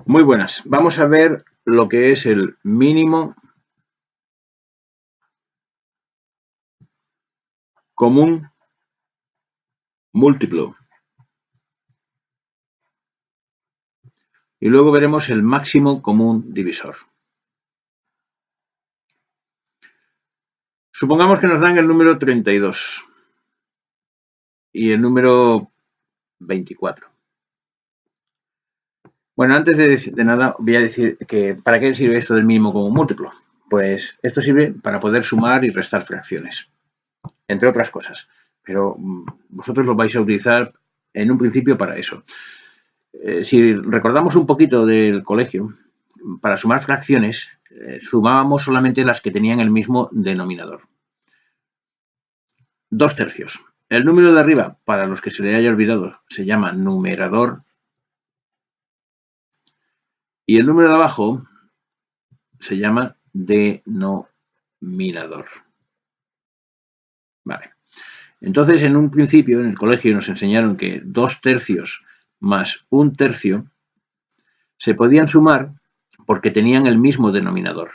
Muy buenas. Vamos a ver lo que es el mínimo común múltiplo. Y luego veremos el máximo común divisor. Supongamos que nos dan el número 32 y el número 24. Bueno, antes de nada voy a decir que ¿para qué sirve esto del mínimo común múltiplo? Pues esto sirve para poder sumar y restar fracciones, entre otras cosas. Pero vosotros lo vais a utilizar en un principio para eso. Si recordamos un poquito del colegio, para sumar fracciones, sumábamos solamente las que tenían el mismo denominador. 2 tercios. El número de arriba, para los que se le haya olvidado, se llama numerador. Y el número de abajo se llama denominador. Vale. Entonces, en un principio, en el colegio nos enseñaron que 2 tercios más 1 tercio se podían sumar porque tenían el mismo denominador.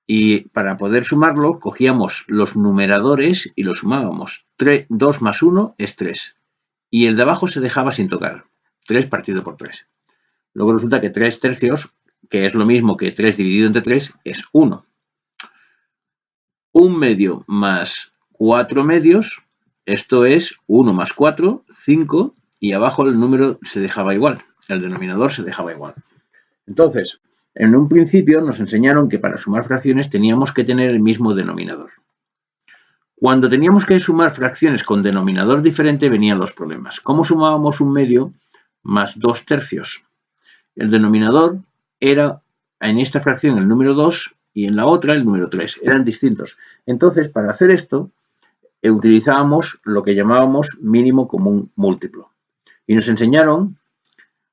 Y para poder sumarlo, cogíamos los numeradores y los sumábamos. 2 más 1 es 3. Y el de abajo se dejaba sin tocar. 3 partido por 3. Luego resulta que 3 tercios, que es lo mismo que 3 dividido entre 3, es 1. 1 medio más 4 medios, esto es 1 más 4, 5, y abajo el número se dejaba igual. El denominador se dejaba igual. Entonces, en un principio nos enseñaron que para sumar fracciones teníamos que tener el mismo denominador. Cuando teníamos que sumar fracciones con denominador diferente venían los problemas. ¿Cómo sumábamos 1 medio más 2 tercios? El denominador era en esta fracción el número 2 y en la otra el número 3. Eran distintos. Entonces, para hacer esto, utilizábamos lo que llamábamos mínimo común múltiplo. Y nos enseñaron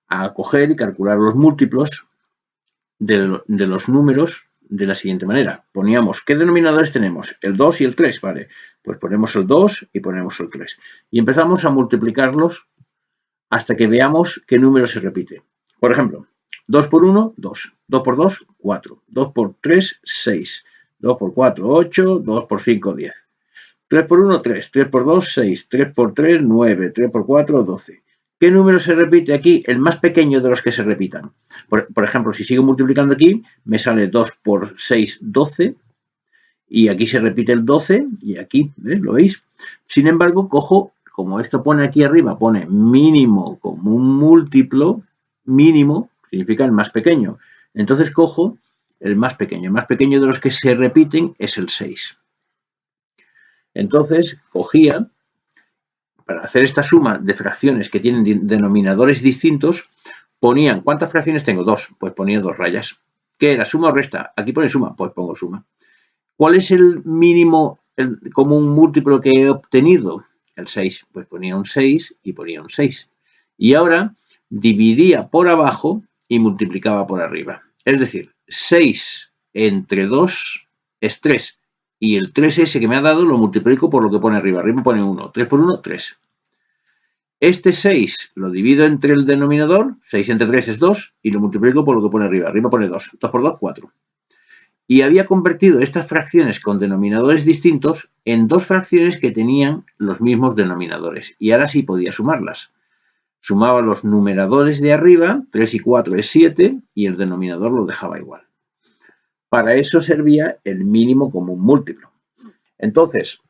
a coger y calcular los múltiplos de los números de la siguiente manera. Poníamos, ¿qué denominadores tenemos? El 2 y el 3, ¿vale? Pues ponemos el 2 y ponemos el 3. Y empezamos a multiplicarlos hasta que veamos qué número se repite. Por ejemplo, 2 por 1, 2. 2 por 2, 4. 2 por 3, 6. 2 por 4, 8. 2 por 5, 10. 3 por 1, 3. 3 por 2, 6. 3 por 3, 9. 3 por 4, 12. ¿Qué número se repite aquí? El más pequeño de los que se repitan. Por ejemplo, si sigo multiplicando aquí, me sale 2 por 6, 12. Y aquí se repite el 12. Y aquí, ¿ves? ¿Lo veis? Sin embargo, cojo, como esto pone aquí arriba, pone mínimo común múltiplo. Mínimo significa el más pequeño. Entonces cojo el más pequeño. El más pequeño de los que se repiten es el 6. Entonces cogía, para hacer esta suma de fracciones que tienen denominadores distintos, ponían, ¿cuántas fracciones tengo? 2, pues ponía 2 rayas. ¿Qué era? ¿Suma o resta? Aquí pone suma, pues pongo suma. ¿Cuál es el mínimo común múltiplo que he obtenido? El 6, pues ponía un 6 y ponía un 6. Y ahora dividía por abajo y multiplicaba por arriba. Es decir, 6 entre 2 es 3. Y el 3S que me ha dado lo multiplico por lo que pone arriba. Arriba pone 1. 3 por 1, 3. Este 6 lo divido entre el denominador. 6 entre 3 es 2. Y lo multiplico por lo que pone arriba. Arriba pone 2. 2 por 2, 4. Y había convertido estas fracciones con denominadores distintos en dos fracciones que tenían los mismos denominadores. Y ahora sí podía sumarlas. Sumaba los numeradores de arriba. 3 y 4 es 7. Y el denominador lo dejaba igual. Para eso servía el mínimo común múltiplo. Entonces,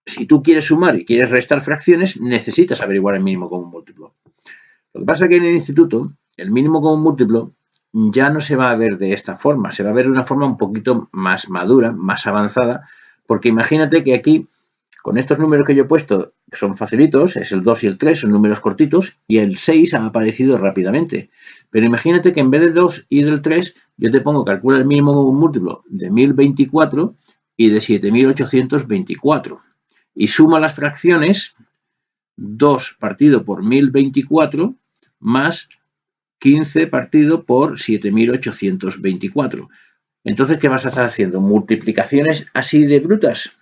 si tú quieres sumar y quieres restar fracciones, necesitas averiguar el mínimo común múltiplo. Lo que pasa es que en el instituto, el mínimo común múltiplo ya no se va a ver de esta forma, se va a ver de una forma un poquito más madura, más avanzada, porque imagínate que aquí, con estos números que yo he puesto, que son facilitos, es el 2 y el 3, son números cortitos, y el 6 ha aparecido rápidamente. Pero imagínate que en vez del 2 y del 3, yo te pongo, calcula el mínimo común múltiplo de 1024 y de 7824. Y suma las fracciones 2 partido por 1024 más 15 partido por 7824. Entonces, ¿qué vas a estar haciendo? ¿Multiplicaciones así de brutas?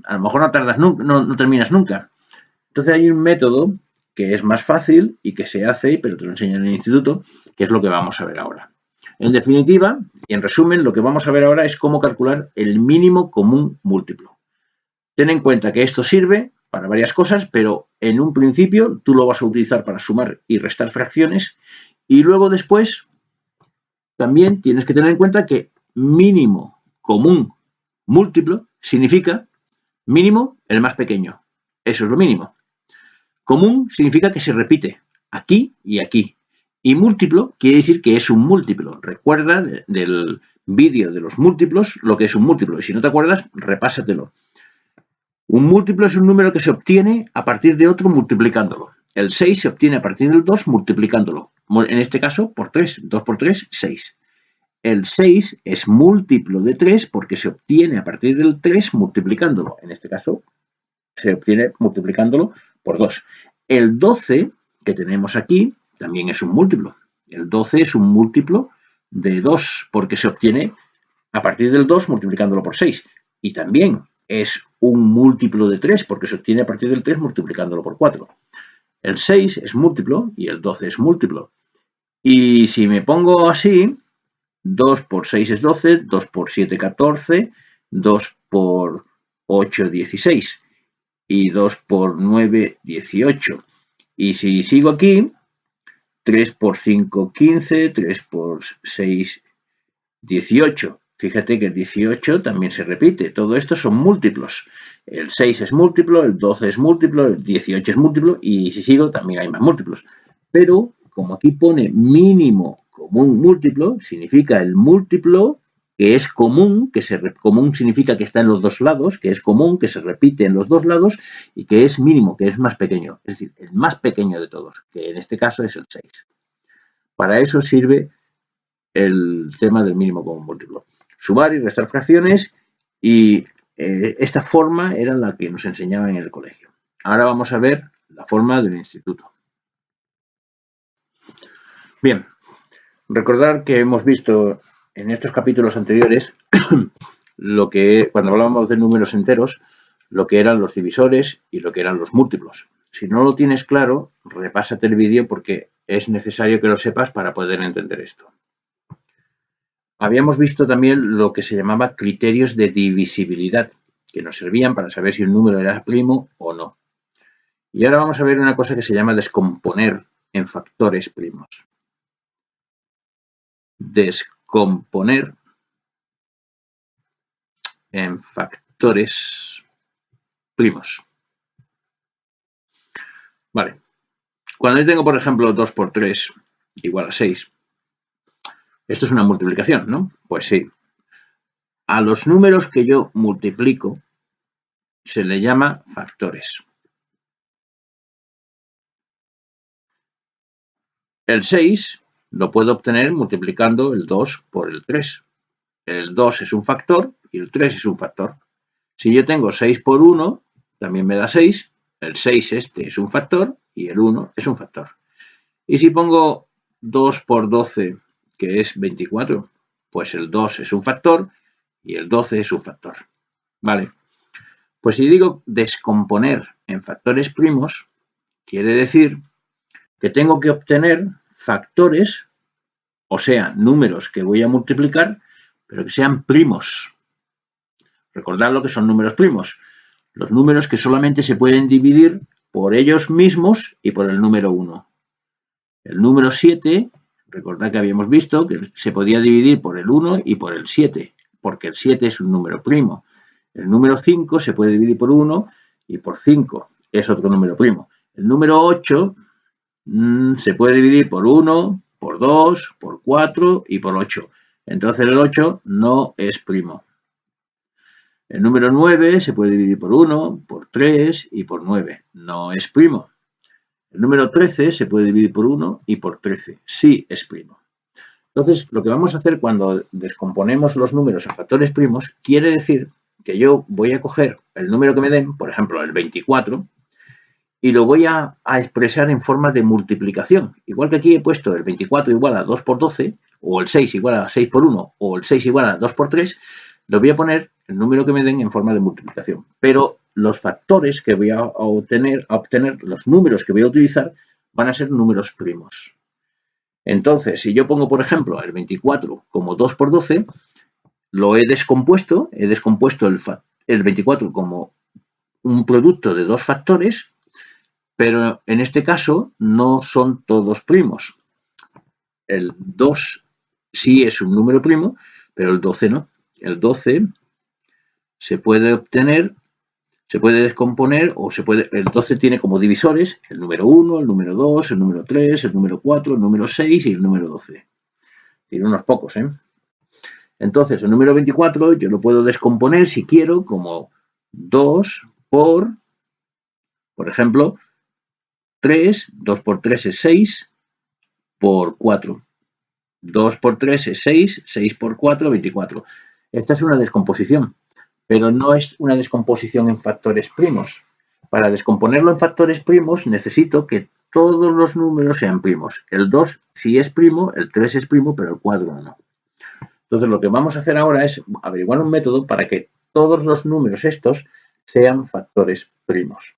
A lo mejor no tardas nunca, no terminas nunca. Entonces hay un método que es más fácil y que se hace, pero te lo enseñan en el instituto, que es lo que vamos a ver ahora. En definitiva, y en resumen, lo que vamos a ver ahora es cómo calcular el mínimo común múltiplo. Ten en cuenta que esto sirve para varias cosas, pero en un principio tú lo vas a utilizar para sumar y restar fracciones, y luego después también tienes que tener en cuenta que mínimo común múltiplo significa mínimo el más pequeño. Eso es lo mínimo. Común significa que se repite aquí y aquí. Y múltiplo quiere decir que es un múltiplo. Recuerda del vídeo de los múltiplos lo que es un múltiplo. Y si no te acuerdas, repásatelo. Un múltiplo es un número que se obtiene a partir de otro multiplicándolo. El 6 se obtiene a partir del 2 multiplicándolo. En este caso, por 3. 2 por 3, 6. El 6 es múltiplo de 3 porque se obtiene a partir del 3 multiplicándolo. En este caso, se obtiene multiplicándolo por 2. El 12 que tenemos aquí también es un múltiplo. El 12 es un múltiplo de 2 porque se obtiene a partir del 2 multiplicándolo por 6. Y también es un múltiplo de 3 porque se obtiene a partir del 3 multiplicándolo por 4. El 6 es múltiplo y el 12 es múltiplo. Y si me pongo así, 2 por 6 es 12, 2 por 7, 14, 2 por 8, 16 y 2 por 9, 18. Y si sigo aquí, 3 por 5, 15, 3 por 6, 18. Fíjate que el 18 también se repite. Todo esto son múltiplos. El 6 es múltiplo, el 12 es múltiplo, el 18 es múltiplo y si sigo también hay más múltiplos. Pero como aquí pone mínimo común múltiplo, significa el múltiplo que es común, común significa que está en los dos lados, que es común, que se repite en los dos lados y que es mínimo, que es más pequeño. Es decir, el más pequeño de todos, que en este caso es el 6. Para eso sirve el tema del mínimo común múltiplo. Sumar y restar fracciones y esta forma era la que nos enseñaban en el colegio. Ahora vamos a ver la forma del instituto. Bien, recordar que hemos visto en estos capítulos anteriores lo que, cuando hablábamos de números enteros, lo que eran los divisores y lo que eran los múltiplos. Si no lo tienes claro, repásate el vídeo porque es necesario que lo sepas para poder entender esto. Habíamos visto también lo que se llamaba criterios de divisibilidad, que nos servían para saber si un número era primo o no. Y ahora vamos a ver una cosa que se llama descomponer en factores primos. Descomponer en factores primos. Vale. Cuando yo tengo, por ejemplo, 2 por 3 igual a 6, esto es una multiplicación, ¿no? Pues sí. A los números que yo multiplico se le llama factores. El 6 lo puedo obtener multiplicando el 2 por el 3. El 2 es un factor y el 3 es un factor. Si yo tengo 6 por 1, también me da 6. El 6 este es un factor y el 1 es un factor. Y si pongo 2 por 12, que es 24, pues el 2 es un factor y el 12 es un factor. ¿Vale? Pues si digo descomponer en factores primos, quiere decir que tengo que obtener factores, o sea, números que voy a multiplicar, pero que sean primos. Recordad lo que son números primos. Los números que solamente se pueden dividir por ellos mismos y por el número 1. El número 7, recordad que habíamos visto que se podía dividir por el 1 y por el 7, porque el 7 es un número primo. El número 5 se puede dividir por 1 y por 5, es otro número primo. El número 8 se puede dividir por 1, por 2, por 4 y por 8. Entonces el 8 no es primo. El número 9 se puede dividir por 1, por 3 y por 9. No es primo. El número 13 se puede dividir por 1 y por 13. Sí es primo. Entonces, lo que vamos a hacer cuando descomponemos los números en factores primos quiere decir que yo voy a coger el número que me den, por ejemplo, el 24, y lo voy a expresar en forma de multiplicación. Igual que aquí he puesto el 24 igual a 2 por 12, o el 6 igual a 6 por 1, o el 6 igual a 2 por 3, lo voy a poner el número que me den en forma de multiplicación. Pero los factores que voy a obtener, los números que voy a utilizar, van a ser números primos. Entonces, si yo pongo, por ejemplo, el 24 como 2 por 12, lo he descompuesto el 24 como un producto de dos factores, pero en este caso no son todos primos. El 2 sí es un número primo, pero el 12 no. El 12 se puede obtener, se puede descomponer, el 12 tiene como divisores el número 1, el número 2, el número 3, el número 4, el número 6 y el número 12. Tiene unos pocos, ¿eh? Entonces, el número 24 yo lo puedo descomponer, si quiero, como 2 por ejemplo, 3, 2 por 3 es 6, por 4. 2 por 3 es 6, 6 por 4, 24. Esta es una descomposición, pero no es una descomposición en factores primos. Para descomponerlo en factores primos necesito que todos los números sean primos. El 2 sí es primo, el 3 es primo, pero el 4 no. Entonces lo que vamos a hacer ahora es averiguar un método para que todos los números estos sean factores primos.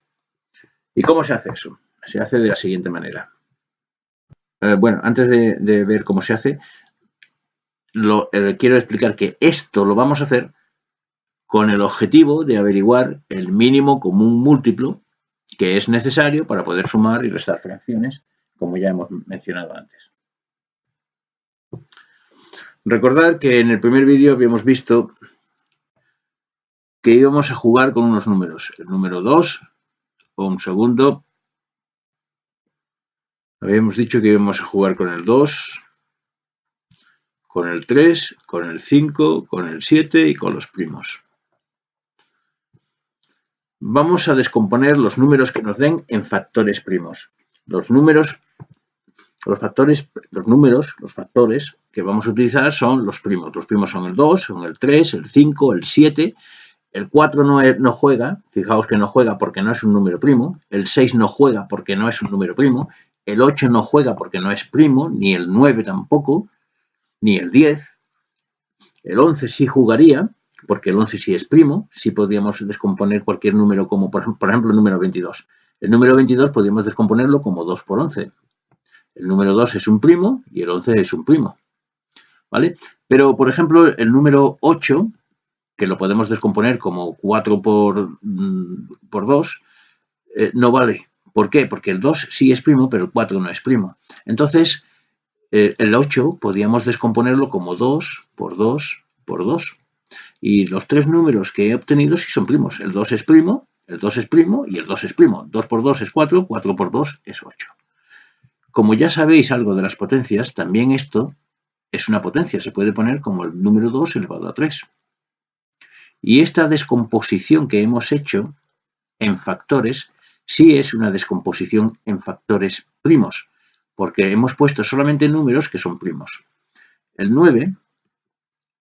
¿Y cómo se hace eso? Se hace de la siguiente manera. Bueno, antes de ver cómo se hace, quiero explicar que esto lo vamos a hacer con el objetivo de averiguar el mínimo común múltiplo que es necesario para poder sumar y restar fracciones, como ya hemos mencionado antes. Recordad que en el primer vídeo habíamos visto que íbamos a jugar con unos números. El número 2, o un segundo. Habíamos dicho que íbamos a jugar con el 2, con el 3, con el 5, con el 7 y con los primos. Vamos a descomponer los números que nos den en factores primos. Los factores que vamos a utilizar son los primos. Los primos son el 2, son el 3, el 5, el 7. El 4 no juega, fijaos que no juega porque no es un número primo. El 6 no juega porque no es un número primo. El 8 no juega porque no es primo, ni el 9 tampoco, ni el 10. El 11 sí jugaría, porque el 11 sí es primo. Sí podríamos descomponer cualquier número como, por ejemplo, el número 22. El número 22 podríamos descomponerlo como 2 por 11. El número 2 es un primo y el 11 es un primo. ¿Vale? Pero, por ejemplo, el número 8, que lo podemos descomponer como 4 por 2, no vale. ¿Por qué? Porque el 2 sí es primo, pero el 4 no es primo. Entonces, el 8 podríamos descomponerlo como 2 por 2 por 2. Y los tres números que he obtenido sí son primos. El 2 es primo, el 2 es primo y el 2 es primo. 2 por 2 es 4, 4 por 2 es 8. Como ya sabéis algo de las potencias, también esto es una potencia. Se puede poner como el número 2 elevado a 3. Y esta descomposición que hemos hecho en factores sí es una descomposición en factores primos, porque hemos puesto solamente números que son primos. El 9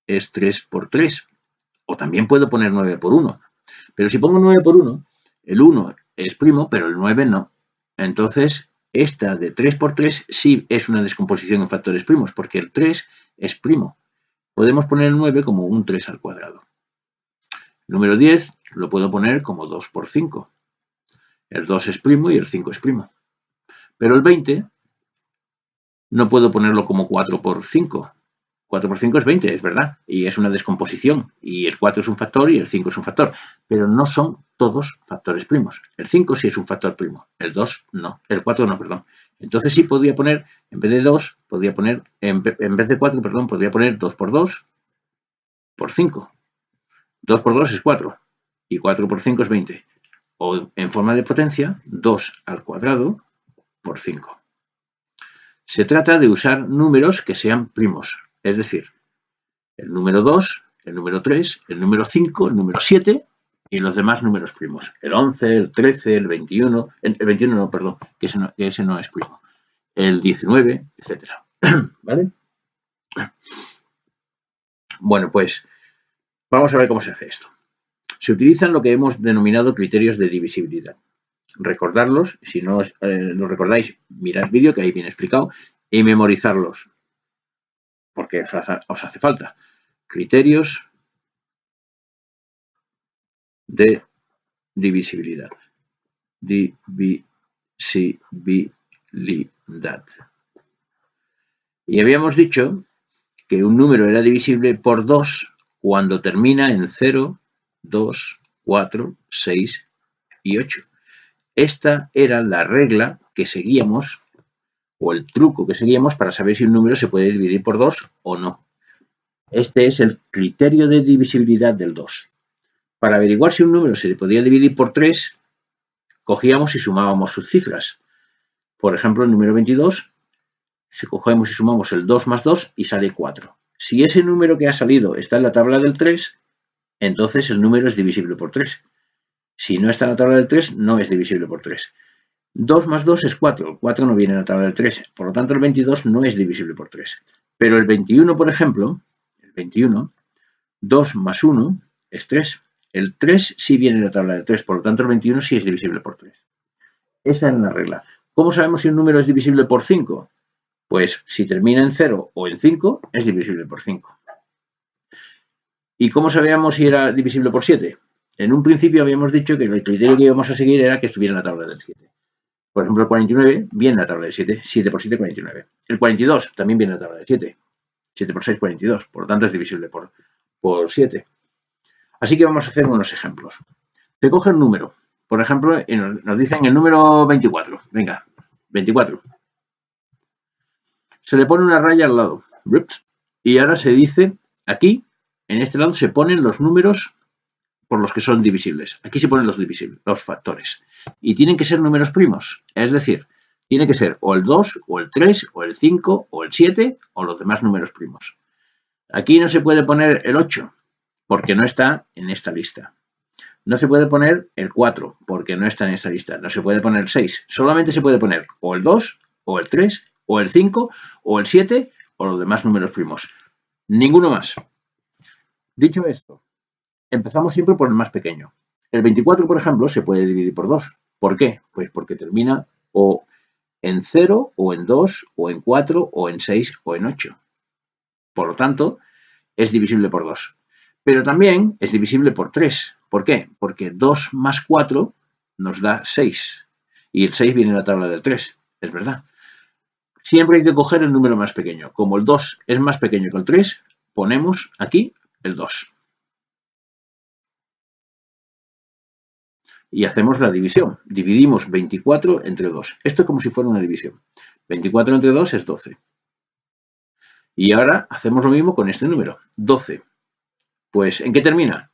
es 3 por 3, o también puedo poner 9 por 1. Pero si pongo 9 por 1, el 1 es primo, pero el 9 no. Entonces, esta de 3 por 3 sí es una descomposición en factores primos, porque el 3 es primo. Podemos poner el 9 como un 3 al cuadrado. El número 10 lo puedo poner como 2 por 5. El 2 es primo y el 5 es primo. Pero el 20 no puedo ponerlo como 4 por 5. 4 por 5 es 20, es verdad, y es una descomposición, y el 4 es un factor y el 5 es un factor, pero no son todos factores primos. El 5 sí es un factor primo, el 2 no, el 4 no, perdón. Entonces sí podría poner, en vez de 2, podría poner, en vez de 4, perdón, podría poner 2 por 2 por 5. 2 por 2 es 4, y 4 por 5 es 20. O en forma de potencia, 2 al cuadrado por 5. Se trata de usar números que sean primos, es decir, el número 2, el número 3, el número 5, el número 7 y los demás números primos. El 11, el 13, el 21, el 21 no, perdón, que ese no es primo. El 19, etc. ¿Vale? Bueno, pues vamos a ver cómo se hace esto. Se utilizan lo que hemos denominado criterios de divisibilidad. Recordarlos, si no lo recordáis, mirad el vídeo que ahí viene explicado y memorizarlos, porque os hace falta. Criterios de divisibilidad. Divisibilidad. Y habíamos dicho que un número era divisible por 2 cuando termina en 0, 2, 4, 6 y 8. Esta era la regla que seguíamos, o el truco que seguíamos para saber si un número se puede dividir por 2 o no. Este es el criterio de divisibilidad del 2. Para averiguar si un número se podía dividir por 3, cogíamos y sumábamos sus cifras. Por ejemplo, el número 22, si cogemos y sumamos el 2 más 2 y sale 4. Si ese número que ha salido está en la tabla del 3, entonces el número es divisible por 3. Si no está en la tabla del 3, no es divisible por 3. 2 más 2 es 4. El 4 no viene en la tabla del 3. Por lo tanto, el 22 no es divisible por 3. Pero el 21, por ejemplo, el 21, 2 más 1 es 3. El 3 sí viene en la tabla del 3. Por lo tanto, el 21 sí es divisible por 3. Esa es la regla. ¿Cómo sabemos si un número es divisible por 5? Pues si termina en 0 o en 5, es divisible por 5. ¿Y cómo sabíamos si era divisible por 7? En un principio habíamos dicho que el criterio que íbamos a seguir era que estuviera en la tabla del 7. Por ejemplo, el 49 viene en la tabla del 7. 7 por 7, 49. El 42 también viene en la tabla del 7. 7 por 6, 42. Por lo tanto, es divisible por 7. Así que vamos a hacer unos ejemplos. Se coge un número. Por ejemplo, nos dicen el número 24. Venga, 24. Se le pone una raya al lado. Y ahora se dice, aquí, en este lado, se ponen los números por los que son divisibles. Aquí se ponen los factores. Y tienen que ser números primos. Es decir, tiene que ser o el 2, o el 3, o el 5, o el 7, o los demás números primos. Aquí no se puede poner el 8, porque no está en esta lista. No se puede poner el 4, porque no está en esta lista. No se puede poner el 6. Solamente se puede poner o el 2, o el 3, o el 5, o el 7, o los demás números primos. Ninguno más. Dicho esto, empezamos siempre por el más pequeño. El 24, por ejemplo, se puede dividir por 2. ¿Por qué? Pues porque termina o en 0, o en 2, o en 4, o en 6, o en 8. Por lo tanto, es divisible por 2. Pero también es divisible por 3. ¿Por qué? Porque 2 más 4 nos da 6. Y el 6 viene en la tabla del 3. Es verdad. Siempre hay que coger el número más pequeño. Como el 2 es más pequeño que el 3, ponemos aquí el 2. Y hacemos la división. Dividimos 24 entre 2. Esto es como si fuera una división. 24 entre 2 es 12. Y ahora hacemos lo mismo con este número, 12. Pues, ¿en qué termina?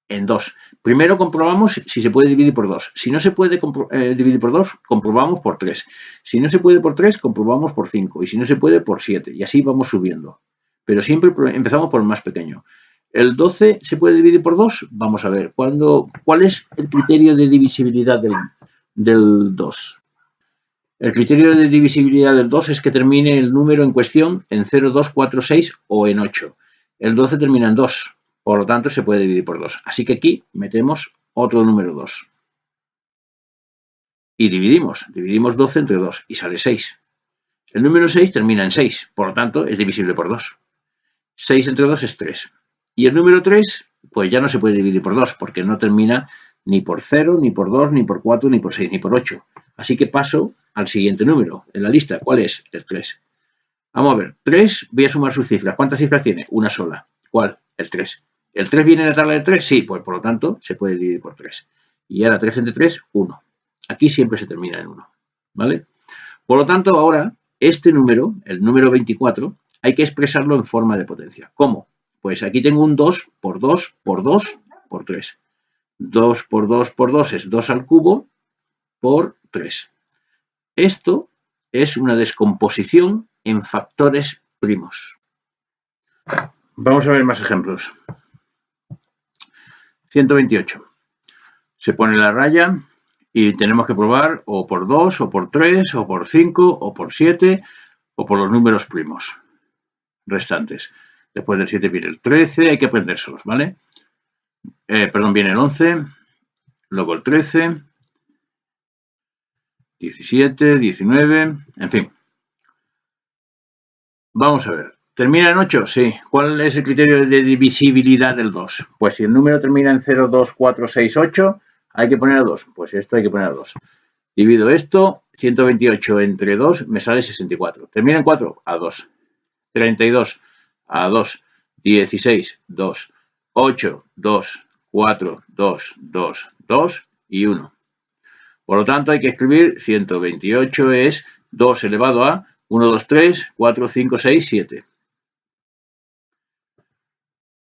En 2. Primero comprobamos si se puede dividir por 2. Si no se puede dividir por 2, comprobamos por 3. Si no se puede por 3, comprobamos por 5. Y si no se puede, por 7. Y así vamos subiendo. Pero siempre empezamos por el más pequeño. ¿El 12 se puede dividir por 2? Vamos a ver. ¿Cuál es el criterio de divisibilidad del 2? El criterio de divisibilidad del 2 es que termine el número en cuestión en 0, 2, 4, 6 o en 8. El 12 termina en 2, por lo tanto se puede dividir por 2. Así que aquí metemos otro número 2. Y dividimos 12 entre 2 y sale 6. El número 6 termina en 6, por lo tanto es divisible por 2. 6 entre 2 es 3. Y el número 3, pues ya no se puede dividir por 2, porque no termina ni por 0, ni por 2, ni por 4, ni por 6, ni por 8. Así que paso al siguiente número en la lista. ¿Cuál es? El 3. Vamos a ver. 3, voy a sumar sus cifras. ¿Cuántas cifras tiene? Una sola. ¿Cuál? El 3. ¿El 3 viene en la tabla de 3? Sí, pues por lo tanto se puede dividir por 3. Y ahora 3 entre 3, 1. Aquí siempre se termina en 1. ¿Vale? Por lo tanto, ahora, este número, el número 24, hay que expresarlo en forma de potencia. ¿Cómo? Pues aquí tengo un 2 por 2 por 2 por 3. 2 por 2 por 2 es 2 al cubo por 3. Esto es una descomposición en factores primos. Vamos a ver más ejemplos. 128. Se pone la raya y tenemos que probar o por 2, o por 3, o por 5, o por 7, o por los números primos restantes. Después del 7 viene el 13, hay que aprendérselos, ¿vale? Viene el 11, luego el 13, 17, 19, en fin. Vamos a ver. ¿Termina en 8? Sí. ¿Cuál es el criterio de divisibilidad del 2? Pues si el número termina en 0, 2, 4, 6, 8, hay que poner a 2. Pues esto hay que poner a 2. Divido esto, 128 entre 2 me sale 64. ¿Termina en 4? A 2. 32, a 2. 16, 2. 8, 2, 4, 2, 2, 2 y 1. Por lo tanto, hay que escribir 128 es 2 elevado a 1, 2, 3, 4, 5, 6, 7.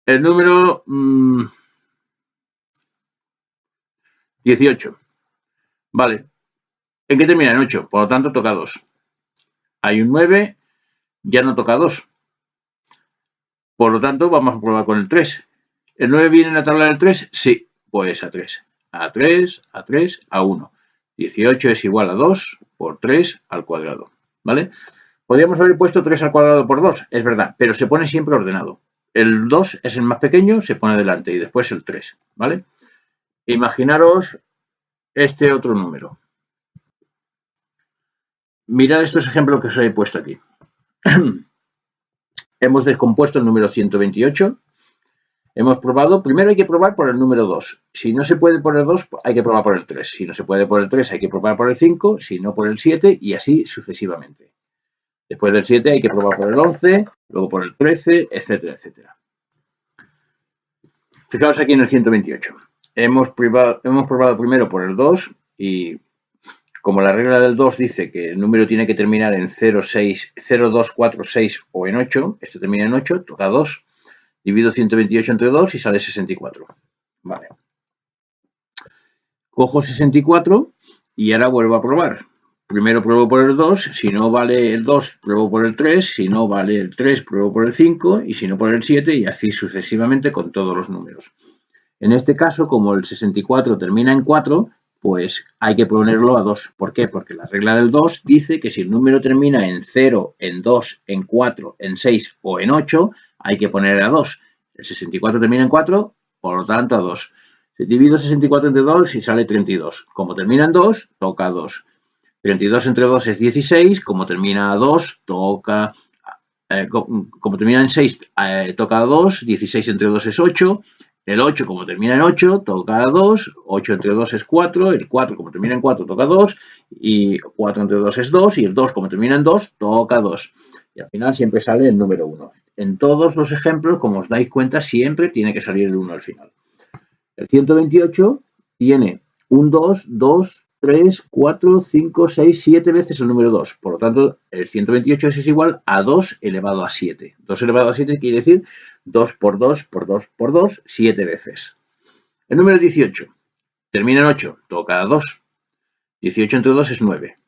El número 18. Vale. ¿En qué termina? En 8. Por lo tanto, toca 2. Hay un 9, ya no toca 2. Por lo tanto, vamos a probar con el 3. ¿El 9 viene en la tabla del 3? Sí. Pues a 3. A 3, a 3, a 1. 18 es igual a 2 por 3 al cuadrado. ¿Vale? Podríamos haber puesto 3 al cuadrado por 2, es verdad, pero se pone siempre ordenado. El 2 es el más pequeño, se pone delante y después el 3. ¿Vale? Imaginaros este otro número. Mirad estos ejemplos que os he puesto aquí. Hemos descompuesto el número 128. Hemos probado, primero hay que probar por el número 2. Si no se puede por el 2, hay que probar por el 3. Si no se puede por el 3, hay que probar por el 5. Si no, por el 7 y así sucesivamente. Después del 7 hay que probar por el 11, luego por el 13, etcétera, etcétera. Fijaos aquí en el 128. Hemos probado primero por el 2 y como la regla del 2 dice que el número tiene que terminar en 0, 6, 0, 2, 4, 6 o en 8, esto termina en 8, toca 2. Divido 128 entre 2 y sale 64. Vale. Cojo 64 y ahora vuelvo a probar. Primero pruebo por el 2, si no vale el 2, pruebo por el 3, si no vale el 3, pruebo por el 5 y si no por el 7 y así sucesivamente con todos los números. En este caso, como el 64 termina en 4, pues hay que ponerlo a 2. ¿Por qué? Porque la regla del 2 dice que si el número termina en 0, en 2, en 4, en 6 o en 8, hay que poner a 2. El 64 termina en 4, por lo tanto a 2. Divido 64 entre 2 y sale 32. Como termina en 2, toca 2. 32 entre 2 es 16. Como termina a 2, toca... como termina en 6, toca 2. 16 entre 2 es 8. El 8, como termina en 8, toca 2. 8 entre 2 es 4. El 4, como termina en 4, toca 2. Y 4 entre 2 es 2. Y el 2, como termina en 2, toca 2. Y al final siempre sale el número 1. En todos los ejemplos, como os dais cuenta, siempre tiene que salir el 1 al final. El 128 tiene un 2, 2, 3, 4, 5, 6, 7 veces el número 2. Por lo tanto, el 128 es igual a 2 elevado a 7. 2 elevado a 7 quiere decir 2 por 2 por 2 por 2, 7 veces. El número 18 termina en 8, toca a 2. 18 entre 2 es 9.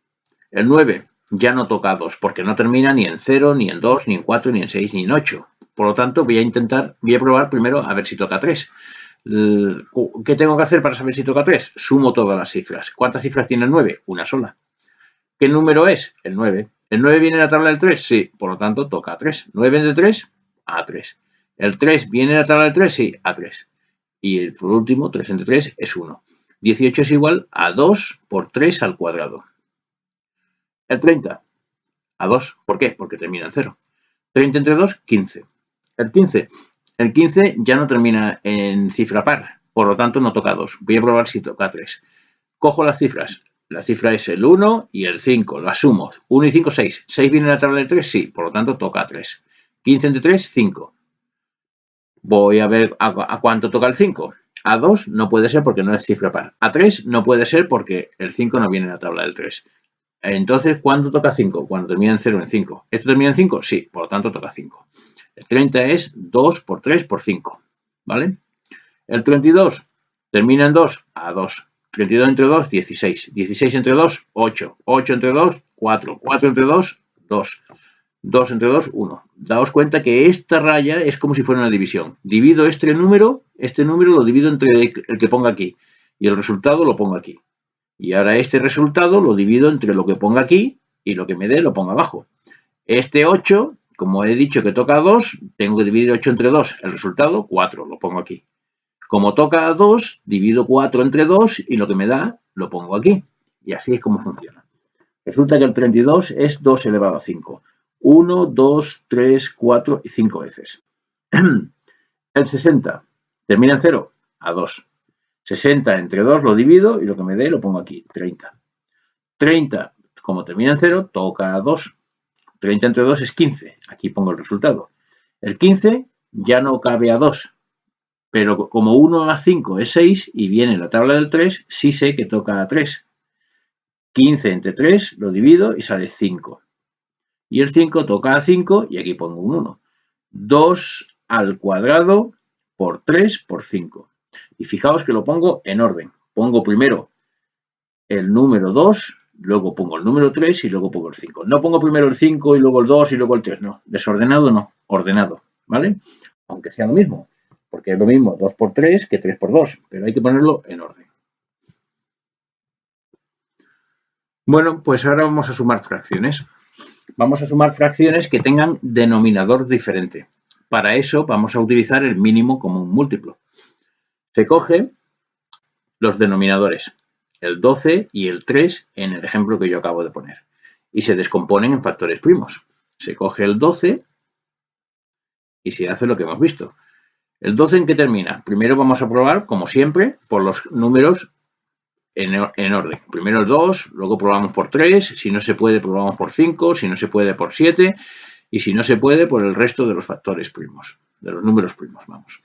El 9 ya no toca a 2 porque no termina ni en 0, ni en 2, ni en 4, ni en 6, ni en 8. Por lo tanto, voy a probar primero a ver si toca 3. ¿Qué tengo que hacer para saber si toca 3? Sumo todas las cifras. ¿Cuántas cifras tiene el 9? Una sola. ¿Qué número es? El 9. ¿El 9 viene en la tabla del 3? Sí. Por lo tanto, toca 3. 9 entre 3, a 3. ¿El 3 viene en la tabla del 3? Sí, a 3. Y por último, 3 entre 3 es 1. 18 es igual a 2 por 3 al cuadrado. El 30, a 2. ¿Por qué? Porque termina en 0. 30 entre 2, 15. El 15 ya no termina en cifra par, por lo tanto no toca 2. Voy a probar si toca 3. Cojo las cifras. La cifra es el 1 y el 5. Las sumo. 1 y 5, 6. ¿6 viene en la tabla del 3? Sí, por lo tanto toca 3. 15 entre 3, 5. Voy a ver a cuánto toca el 5. A 2 no puede ser porque no es cifra par. A 3 no puede ser porque el 5 no viene en la tabla del 3. Entonces, ¿cuándo toca 5? Cuando termina en 0 en 5. ¿Esto termina en 5? Sí, por lo tanto toca 5. El 30 es 2 por 3 por 5. ¿Vale? El 32 termina en 2 a 2. 32 entre 2, 16. 16 entre 2, 8. 8 entre 2, 4. 4 entre 2, 2. 2 entre 2, 1. Daos cuenta que esta raya es como si fuera una división. Divido este número lo divido entre el que ponga aquí. Y el resultado lo pongo aquí. Y ahora este resultado lo divido entre lo que ponga aquí y lo que me dé lo pongo abajo. Este 8, como he dicho que toca 2, tengo que dividir 8 entre 2. El resultado, 4, lo pongo aquí. Como toca 2, divido 4 entre 2 y lo que me da lo pongo aquí. Y así es como funciona. Resulta que el 32 es 2 elevado a 5. 1, 2, 3, 4 y 5 veces. El 60 termina en 0, a 2. 60 entre 2 lo divido y lo que me dé lo pongo aquí, 30. 30, como termina en 0, toca a 2. 30 entre 2 es 15. Aquí pongo el resultado. El 15 ya no cabe a 2, pero como 1 más 5 es 6 y viene la tabla del 3, sí sé que toca a 3. 15 entre 3 lo divido y sale 5. Y el 5 toca a 5 y aquí pongo un 1. 2 al cuadrado por 3 por 5. Y fijaos que lo pongo en orden. Pongo primero el número 2, luego pongo el número 3 y luego pongo el 5. No pongo primero el 5 y luego el 2 y luego el 3. No, desordenado no, ordenado. ¿Vale? Aunque sea lo mismo. Porque es lo mismo 2 por 3 que 3 por 2. Pero hay que ponerlo en orden. Bueno, pues ahora vamos a sumar fracciones. Vamos a sumar fracciones que tengan denominador diferente. Para eso vamos a utilizar el mínimo común múltiplo. Se coge los denominadores, el 12 y el 3 en el ejemplo que yo acabo de poner, y se descomponen en factores primos. Se coge el 12 y se hace lo que hemos visto. ¿El 12 en qué termina? Primero vamos a probar, como siempre, por los números en orden. Primero el 2, luego probamos por 3, si no se puede probamos por 5, si no se puede por 7 y si no se puede por el resto de los factores primos, de los números primos, vamos.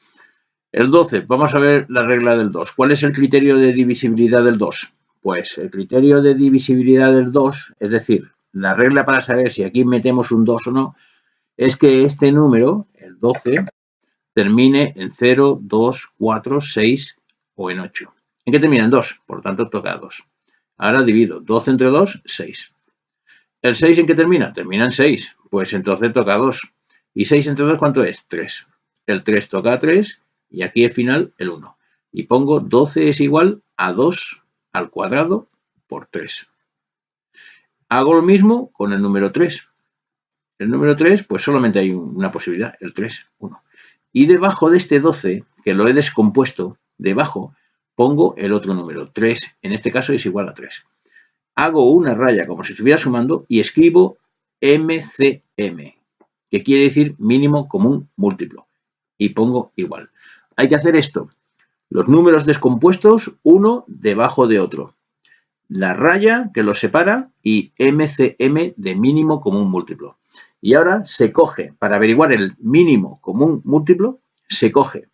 El 12, vamos a ver la regla del 2. ¿Cuál es el criterio de divisibilidad del 2? Pues el criterio de divisibilidad del 2, es decir, la regla para saber si aquí metemos un 2 o no, es que este número, el 12, termine en 0, 2, 4, 6 o en 8. ¿En qué termina? En 2, por lo tanto toca 2. Ahora divido 12 entre 2, 6. ¿El 6 en qué termina? Termina en 6, pues entonces toca 2. ¿Y 6 entre 2 cuánto es? 3. El 3 toca a 3 y aquí al final el 1. Y pongo 12 es igual a 2 al cuadrado por 3. Hago lo mismo con el número 3. El número 3, pues solamente hay una posibilidad, el 3, 1. Y debajo de este 12, que lo he descompuesto, debajo pongo el otro número, 3, en este caso es igual a 3. Hago una raya como si estuviera sumando y escribo MCM, que quiere decir mínimo común múltiplo, y pongo igual. Hay que hacer esto, los números descompuestos uno debajo de otro, la raya que los separa y MCM de mínimo común múltiplo. Y ahora se coge, para averiguar el mínimo común múltiplo, se coge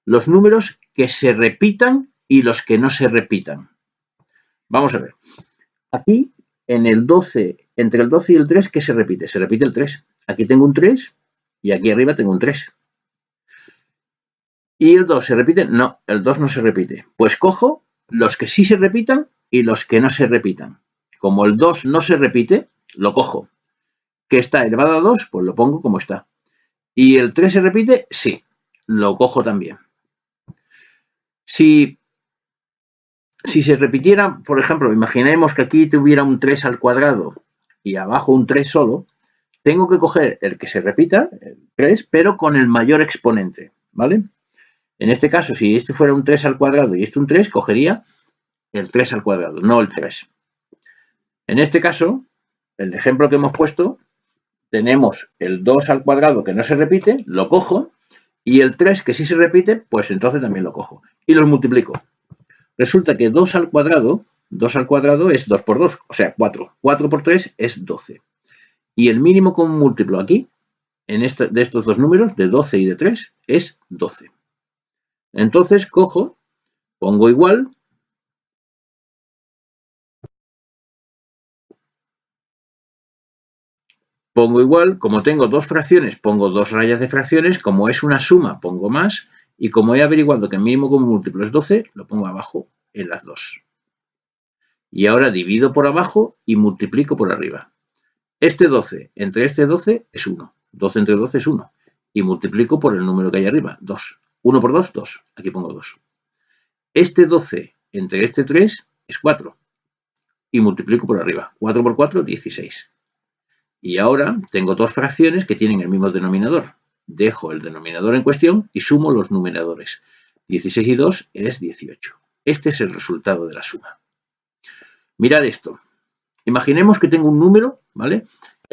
los números que se repitan y los que no se repitan. Vamos a ver. Aquí, en el 12, entre el 12 y el 3, ¿qué se repite? Se repite el 3. Aquí tengo un 3 y aquí arriba tengo un 3. ¿Y el 2 se repite? No, el 2 no se repite. Pues cojo los que sí se repitan y los que no se repitan. Como el 2 no se repite, lo cojo. ¿Que está elevado a 2? Pues lo pongo como está. ¿Y el 3 se repite? Sí, lo cojo también. Si se repitiera, por ejemplo, imaginemos que aquí tuviera un 3 al cuadrado y abajo un 3 solo, tengo que coger el que se repita, el 3, pero con el mayor exponente, ¿vale? En este caso, si este fuera un 3 al cuadrado y este un 3, cogería el 3 al cuadrado, no el 3. En este caso, el ejemplo que hemos puesto, tenemos el 2 al cuadrado que no se repite, lo cojo, y el 3 que sí se repite, pues entonces también lo cojo. Y los multiplico. Resulta que 2 al cuadrado es 2 por 2, o sea, 4. 4 por 3 es 12. Y el mínimo común múltiplo aquí, de estos dos números, de 12 y de 3, es 12. Entonces cojo, pongo igual, como tengo dos fracciones, pongo dos rayas de fracciones, como es una suma, pongo más, y como he averiguado que el mínimo común múltiplo es 12, lo pongo abajo en las dos. Y ahora divido por abajo y multiplico por arriba. Este 12 entre este 12 es 1. 12 entre 12 es 1. Y multiplico por el número que hay arriba, 2. 1 por 2, 2. Aquí pongo 2. Este 12 entre este 3 es 4. Y multiplico por arriba. 4 por 4, 16. Y ahora tengo dos fracciones que tienen el mismo denominador. Dejo el denominador en cuestión y sumo los numeradores. 16 y 2 es 18. Este es el resultado de la suma. Mirad esto. Imaginemos que tengo un número, ¿vale?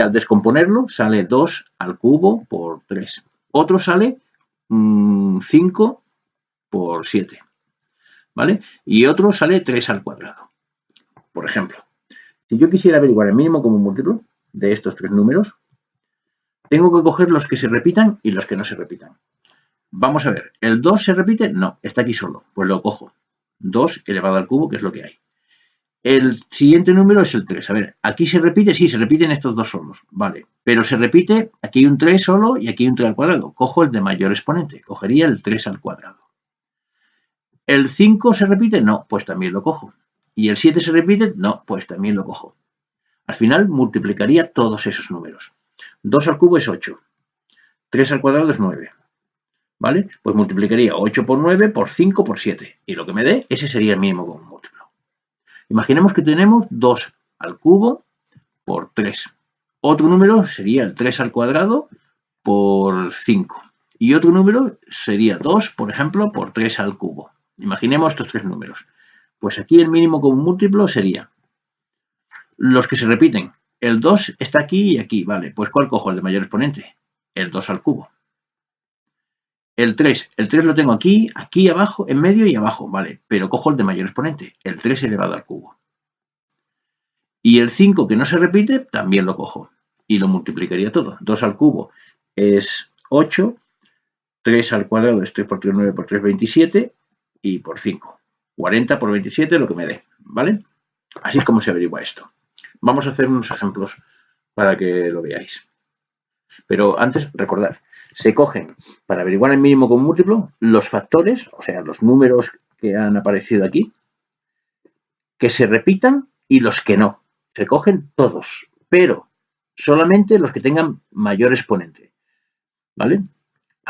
al descomponerlo sale 2 al cubo por 3. Otro sale 5 por 7. ¿Vale? Y otro sale 3 al cuadrado. Por ejemplo, si yo quisiera averiguar el mínimo común múltiplo de estos tres números, tengo que coger los que se repitan y los que no se repitan. Vamos a ver, ¿el 2 se repite? No, está aquí solo, pues lo cojo. 2 elevado al cubo, que es lo que hay. El siguiente número es el 3. A ver, ¿aquí se repite? Sí, se repiten estos dos solos, vale. Pero se repite, aquí hay un 3 solo y aquí hay un 3 al cuadrado. Cojo el de mayor exponente, cogería el 3 al cuadrado. ¿El 5 se repite? No, pues también lo cojo. ¿Y el 7 se repite? No, pues también lo cojo. Al final multiplicaría todos esos números. 2 al cubo es 8. 3 al cuadrado es 9. ¿Vale? Pues multiplicaría 8 por 9 por 5 por 7. Y lo que me dé, ese sería el mínimo común múltiplo. Imaginemos que tenemos 2 al cubo por 3. Otro número sería el 3 al cuadrado por 5. Y otro número sería 2, por ejemplo, por 3 al cubo. Imaginemos estos tres números. Pues aquí el mínimo común múltiplo sería los que se repiten. El 2 está aquí y aquí, vale. Pues ¿cuál cojo? El de mayor exponente. El 2 al cubo. El 3 lo tengo aquí, aquí abajo, en medio y abajo, vale. Pero cojo el de mayor exponente. El 3 elevado al cubo. Y el 5 que no se repite, también lo cojo. Y lo multiplicaría todo. 2 al cubo es 8. 3 al cuadrado es 3 por 3, 9 por 3, 27. Y por 5. 40 por 27, lo que me dé, ¿vale? Así es como se averigua esto. Vamos a hacer unos ejemplos para que lo veáis. Pero antes, recordad, se cogen, para averiguar el mínimo común múltiplo, los factores, o sea, los números que han aparecido aquí, que se repitan y los que no. Se cogen todos, pero solamente los que tengan mayor exponente. ¿Vale?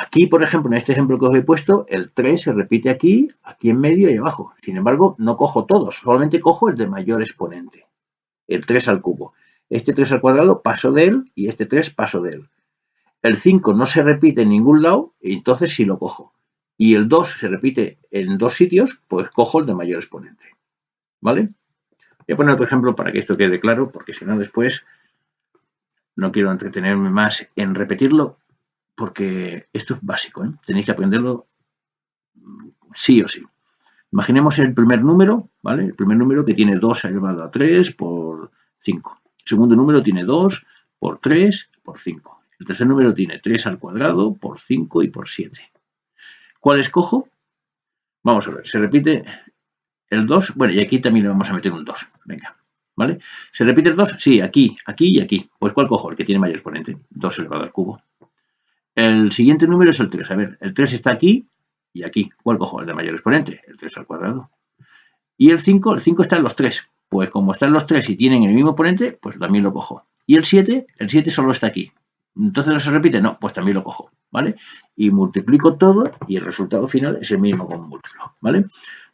Aquí, por ejemplo, en este ejemplo que os he puesto, el 3 se repite aquí, aquí en medio y abajo. Sin embargo, no cojo todos, solamente cojo el de mayor exponente. El 3 al cubo. Este 3 al cuadrado paso de él y este 3 paso de él. El 5 no se repite en ningún lado, entonces sí lo cojo. Y el 2 se repite en dos sitios, pues cojo el de mayor exponente. ¿Vale? Voy a poner otro ejemplo para que esto quede claro, porque si no después no quiero entretenerme más en repetirlo, porque esto es básico, ¿eh? Tenéis que aprenderlo sí o sí. Imaginemos el primer número, ¿vale? El primer número que tiene 2 elevado a 3 por 5. El segundo número tiene 2 por 3 por 5. El tercer número tiene 3 al cuadrado por 5 y por 7. ¿Cuál escojo? Vamos a ver, se repite el 2. Bueno, y aquí también le vamos a meter un 2. Venga, ¿vale? ¿Se repite el 2? Sí, aquí, aquí y aquí. Pues ¿cuál cojo? El que tiene mayor exponente. 2 elevado al cubo. El siguiente número es el 3. A ver, el 3 está aquí y aquí. ¿Cuál cojo? El de mayor exponente. El 3 al cuadrado. Y el 5 está en los 3. Pues como están los 3 y tienen el mismo exponente, pues también lo cojo. Y el 7 solo está aquí. Entonces no se repite, no, pues también lo cojo, ¿vale? Y multiplico todo y el resultado final es el mismo común múltiplo, ¿vale?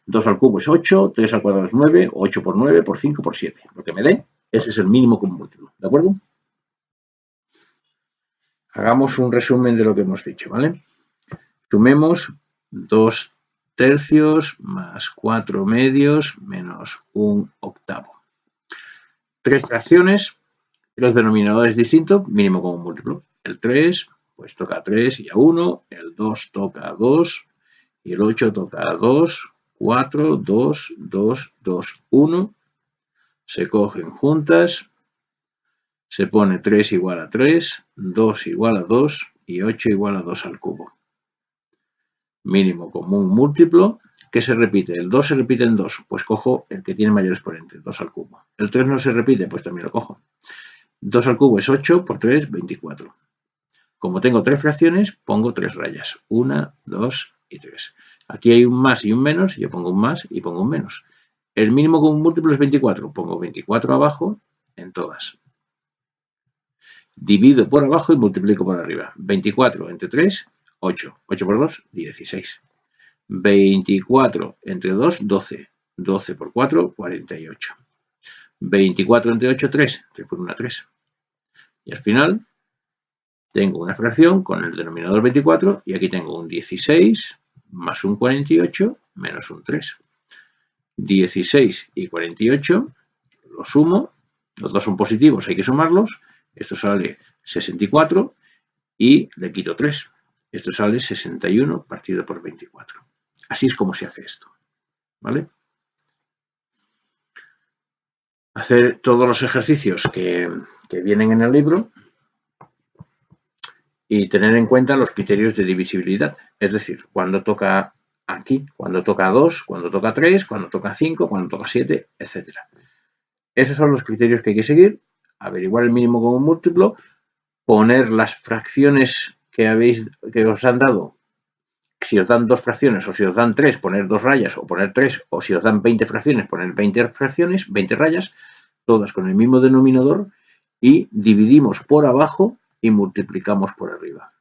2 al cubo es 8, 3 al cuadrado es 9, 8 por 9 por 5 por 7. Lo que me dé, ese es el mínimo común múltiplo, ¿de acuerdo? Hagamos un resumen de lo que hemos dicho, ¿vale? Sumemos 2 tercios más 4 medios menos 1 octavo. Tres fracciones, tres denominadores distintos, mínimo común múltiplo. El 3, pues toca a 3 y a 1, el 2 toca a 2 y el 8 toca a 2, 4, 2, 2, 2, 1. Se cogen juntas, se pone 3 igual a 3, 2 igual a 2 y 8 igual a 2 al cubo. Mínimo común múltiplo, ¿qué se repite? El 2 se repite en 2, pues cojo el que tiene mayor exponente, 2 al cubo. El 3 no se repite, pues también lo cojo. 2 al cubo es 8, por 3, 24. Como tengo tres fracciones, pongo tres rayas. 1, 2 y 3. Aquí hay un más y un menos, yo pongo un más y pongo un menos. El mínimo común múltiplo es 24, pongo 24 abajo en todas. Divido por abajo y multiplico por arriba. 24 entre 3, 8. 8 por 2, 16. 24 entre 2, 12. 12 por 4, 48. 24 entre 8, 3. 3 por 1, 3. Y al final tengo una fracción con el denominador 24 y aquí tengo un 16 más un 48 menos un 3. 16 y 48 los sumo. Los dos son positivos, hay que sumarlos. Esto sale 64 y le quito 3. Esto sale 61 partido por 24. Así es como se hace esto, ¿vale? Hacer todos los ejercicios que vienen en el libro y tener en cuenta los criterios de divisibilidad. Es decir, cuando toca aquí, cuando toca 2, cuando toca 3, cuando toca 5, cuando toca 7, etc. Esos son los criterios que hay que seguir. Averiguar el mínimo común múltiplo, poner las fracciones que os han dado. Si os dan 2 fracciones o si os dan 3, poner 2 rayas o poner 3, o si os dan 20 fracciones, poner 20 fracciones, 20 rayas, todas con el mismo denominador, y dividimos por abajo y multiplicamos por arriba.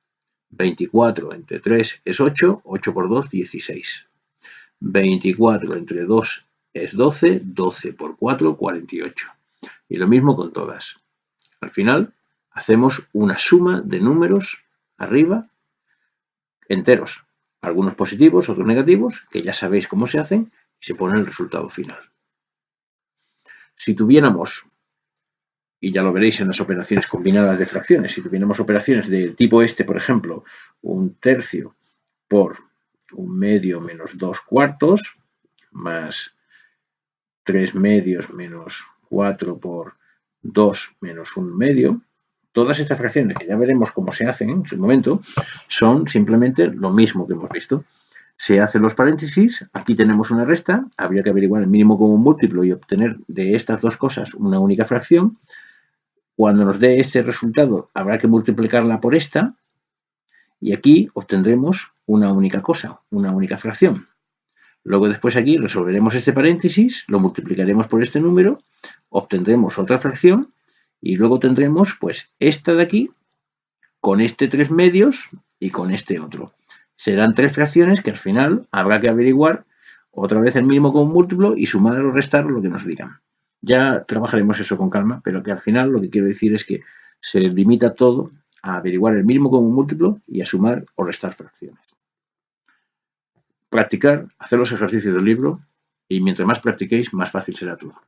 24 entre 3 es 8, 8 por 2, 16. 24 entre 2 es 12, 12 por 4, 48. Y lo mismo con todas. Al final hacemos una suma de números arriba, enteros, algunos positivos, otros negativos, que ya sabéis cómo se hacen, y se pone el resultado final. Si tuviéramos, y ya lo veréis en las operaciones combinadas de fracciones, si tuviéramos operaciones del tipo este, por ejemplo, 1/3 por 1/2 menos 2/4, más 3/2 menos 4 por 2 menos 1/2, todas estas fracciones, que ya veremos cómo se hacen en su momento, son simplemente lo mismo que hemos visto. Se hacen los paréntesis, aquí tenemos una resta, habría que averiguar el mínimo común múltiplo y obtener de estas dos cosas una única fracción. Cuando nos dé este resultado, habrá que multiplicarla por esta, y aquí obtendremos una única cosa, una única fracción. Luego después aquí resolveremos este paréntesis, lo multiplicaremos por este número, obtendremos otra fracción y luego tendremos pues esta de aquí con este 3/2 y con este otro. Serán 3 fracciones que al final habrá que averiguar otra vez el mínimo común múltiplo y sumar o restar lo que nos digan. Ya trabajaremos eso con calma, pero que al final lo que quiero decir es que se limita todo a averiguar el mínimo común múltiplo y a sumar o restar fracciones. Practicar, hacer los ejercicios del libro y mientras más practiquéis, más fácil será todo.